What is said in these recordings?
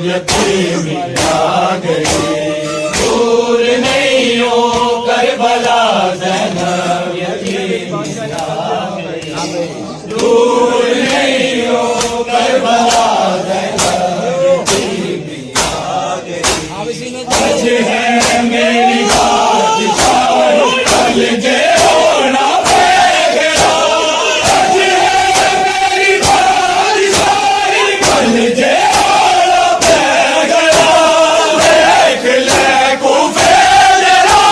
यतीमी आ गई। दूर नहीं हो करबला ज़ैनब यतीमी आ गई। दूर नहीं हो करबला ज़ैनब यतीमी आ गई। आज है मेरी बादशाही कल जे होना पेगड़ा। आज है मेरी बादशाही कल जे होना पेगड़ा। देख ले कूफे तेरा,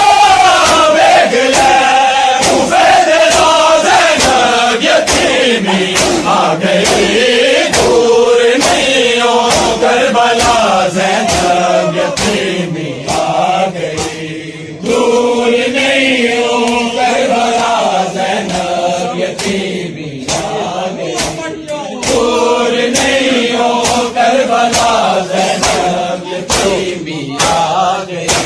देख ले कूफे तेरा ज़ैनब यतीमी आ गई। दूर नहीं हो करबला ज़ैनब यतीमी आ गई। दूर नहीं हो करबला ज़ैनब यतीमी आ गई। दूर नहीं हो करबला ज़ैनब यतीमी आ गई।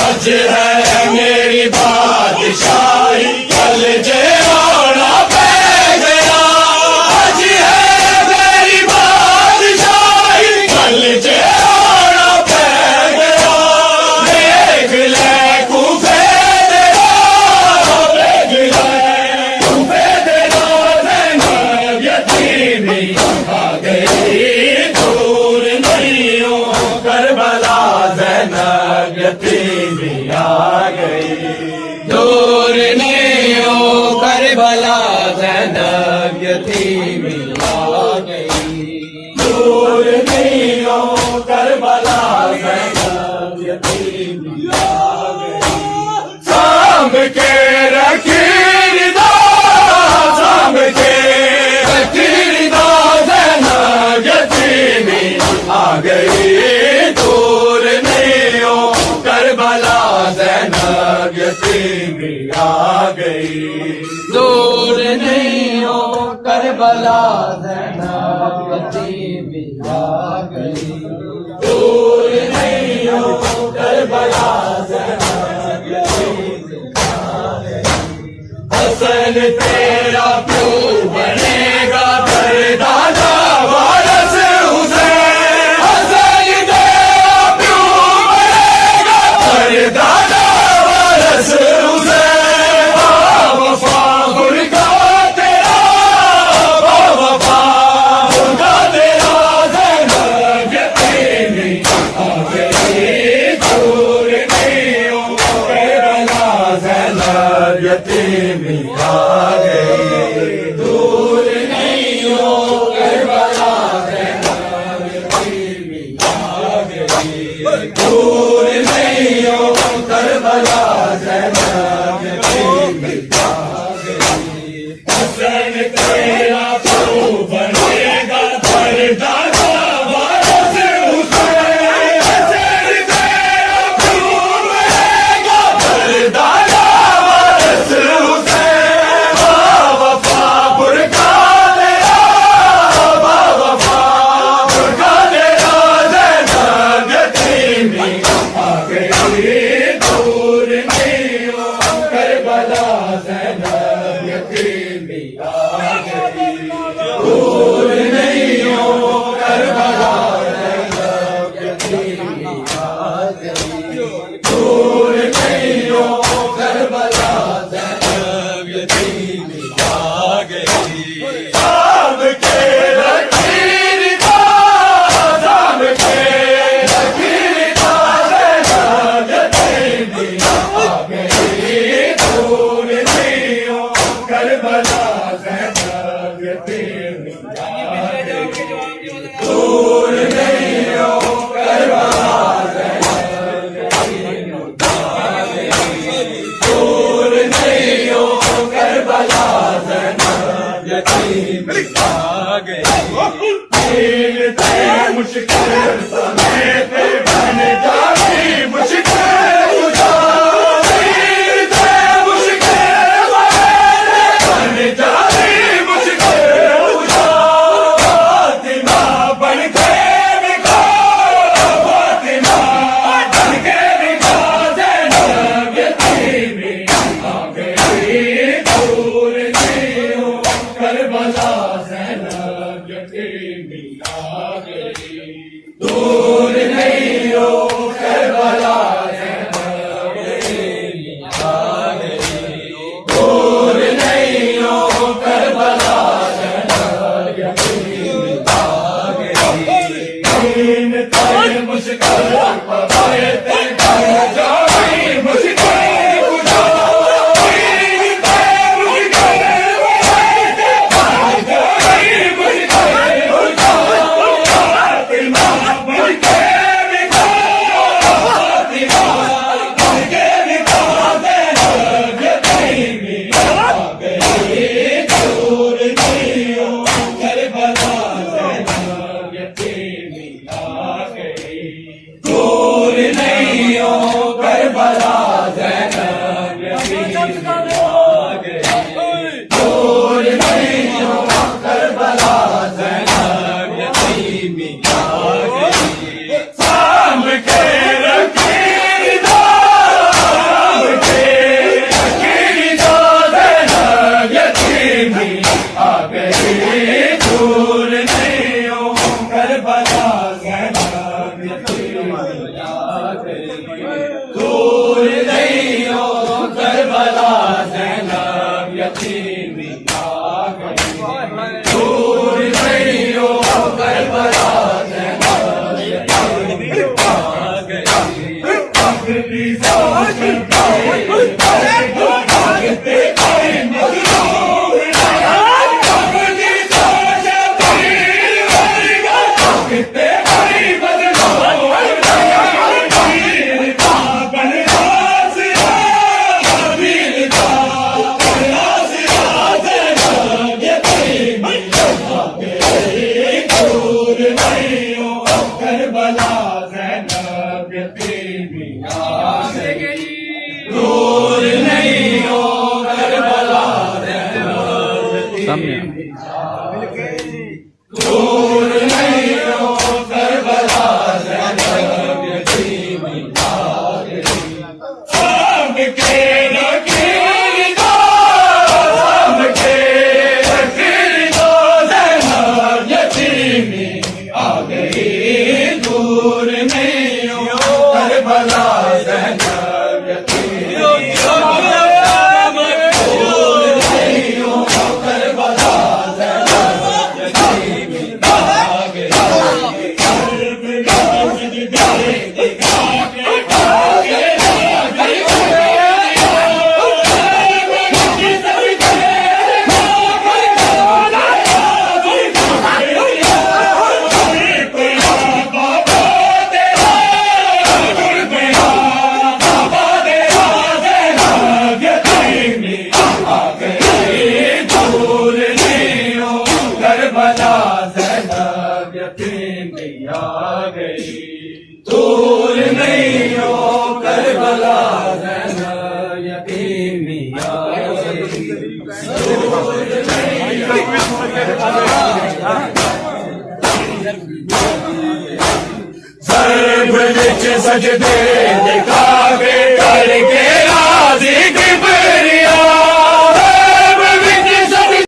आज है मेरी बादशाही कल जे होना पेगड़ा। आज है मेरी बादशाही कल जे होना पेगड़ा। देख ले कूफे तेरा, देख ले कूफे तेरा ज़ैनब यतीमी आ गई। दूर नहीं हो करबला ज़ैनब यतीमी आ गई। दूर नहीं हो करबला ज़ैनब यतीमी आ गई। दूर नहीं हो करबला ज़ैनब यतीमी आ गई। सांभ के रखीदा, सांभ के रखीदा ज़ैनब यतीमी आ गई। दूर नहीं हो करबला ज़ैनब यतीमी आ गई। दूर नहीं हो करबला ज़ैनब यतीमी आ गई। दूर नहीं हो करबला ज़ैनब यतीमी आ गई। हसन तेरा क्यों बनेगा परदादा वारस हुसैन। हसन तेरा क्यों बनेगा परदादा वारस हुसैन। बावफा बुरका तेरा, बावफा बुरका तेरा ज़ैनब यतीमी आ गई। दूर नहीं हो करबला ज़ैनब यतीमी आ गई। दूर नहीं हो करबला ज़ैनब यतीमी आ गई। दूर नहीं हो करबला ज़ैनब यतीमी आ गई। हसन तेरा क्यों बनेगा परदादा वारस हुसैन। हसन तेरा क्यों बनेगा परदादा वारस हुसैन। बावफा बुरका तेरा, बावफा बुरका तेरा ज़ैनब यतीमी आ गई। दूर नहीं हो करबला ज़ैनब यतीमी आ गई। दूर नहीं हो करबला ज़ैनब यतीमी आ गई। दूर नहीं हो करबला ज़ैनब यतीमी आ गई। सांभ के रखीदा, सांभ के रखीदा ज़ैनब यतीमी आ गई। दूर नहीं हो करबला ज़ैनब यतीमी आ गई। दूर नहीं हो करबला ज़ैनब यतीमी आ गई। दूर नहीं हो करबला ज़ैनब यतीमी आ गई। दिल थे मुश्किल समय पे बन जाती मुश्किल बुझा। दिल थे मुश्किल समय पे बन जाती मुश्किल बुझा। फातिमा बन के बिका, फातिमा बन के बिका ज़ैनब यतीमी आ गई। दूर नहीं हो करबला ज़ैनब यतीमी आ गई। दूर नहीं हो करबला ज़ैनब यतीमी आ गई। दूर नहीं हो करबला ज़ैनब यतीमी आ गई। दीन पर मुश्किल पवाए ते कर जाई मुश्किल सजदे दिखा